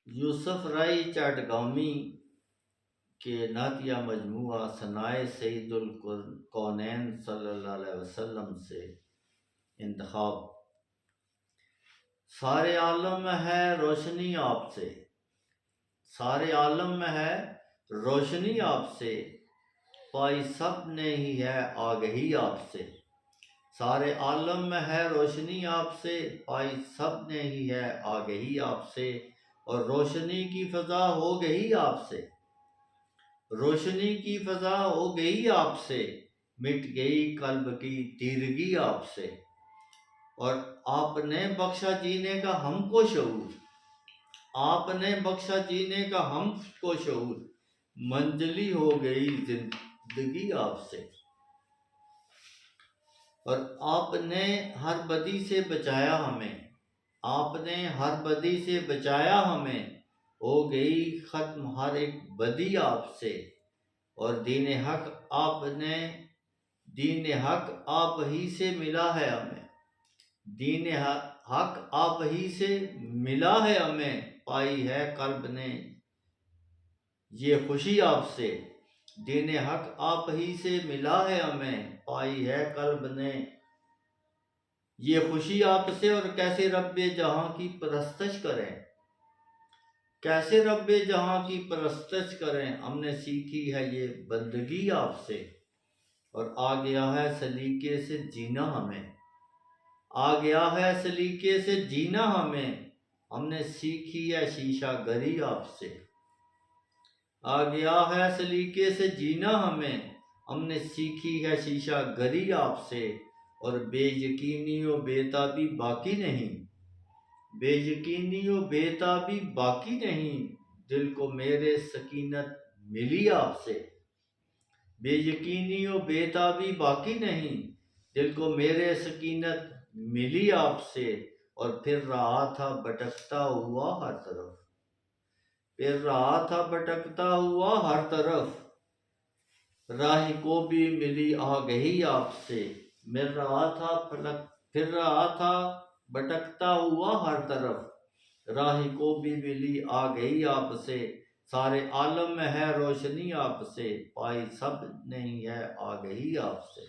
یوسف رائی چاٹگامی کے نعتیہ مجموعہ ثنائے سید الکونین صلی اللہ علیہ وسلم سے انتخاب۔ سارے عالم میں ہے روشنی آپ سے، سارے عالم میں ہے روشنی آپ سے، پائی سب نے ہی ہے آگہی آپ سے۔ سارے عالم میں ہے روشنی آپ سے، پائی سب نے ہی ہے آگہی آپ سے، اور روشنی کی فضا ہو گئی آپ سے، روشنی کی فضا ہو گئی آپ سے، مٹ گئی قلب کی تیرگی آپ سے، اور آپ نے بخشا جینے کا ہم کو شعور، آپ نے بخشا جینے کا ہم کو شعور، منزلی ہو گئی زندگی آپ سے، اور آپ نے ہر بدی سے بچایا ہمیں، آپ نے ہر بدی سے بچایا ہمیں، ہو گئی ختم ہر ایک بدی آپ سے، اور دین حق آپ ہی سے ملا ہے ہمیں، دین حق آپ ہی سے ملا ہے ہمیں، پائی ہے قلب نے یہ خوشی آپ سے، دین حق آپ ہی سے ملا ہے ہمیں، پائی ہے قلب نے یہ خوشی آپ سے، اور کیسے رب جہاں کی پرستش کریں، کیسے رب جہاں کی پرستش کریں، ہم نے سیکھی ہے یہ بندگی آپ سے، اور آ گیا ہے سلیقے سے جینا ہمیں، آ گیا ہے سلیقے سے جینا ہمیں، ہم نے سیکھی ہے شیشہ گری آپ سے، آ گیا ہے سلیقے سے جینا ہمیں، ہم نے سیکھی ہے شیشہ گری آپ سے، اور بے یقینی و بے تابی باقی نہیں، بے یقینی و بے تابی باقی نہیں، دل کو میرے سکینت ملی آپ سے، بے یقینی و بے تابی باقی نہیں، دل کو میرے سکینت ملی آپ سے، اور پھر رہا تھا بھٹکتا ہوا ہر طرف، پھر رہا تھا بھٹکتا ہوا ہر طرف، راہ کو بھی ملی آگہی آپ سے، پھر رہا تھا بھٹکتا ہوا ہر طرف، راہ کو بھی ملی آگہی آپ سے، سارے عالم میں ہے روشنی آپ سے، پائی سب نہیں ہے آگہی آپ سے۔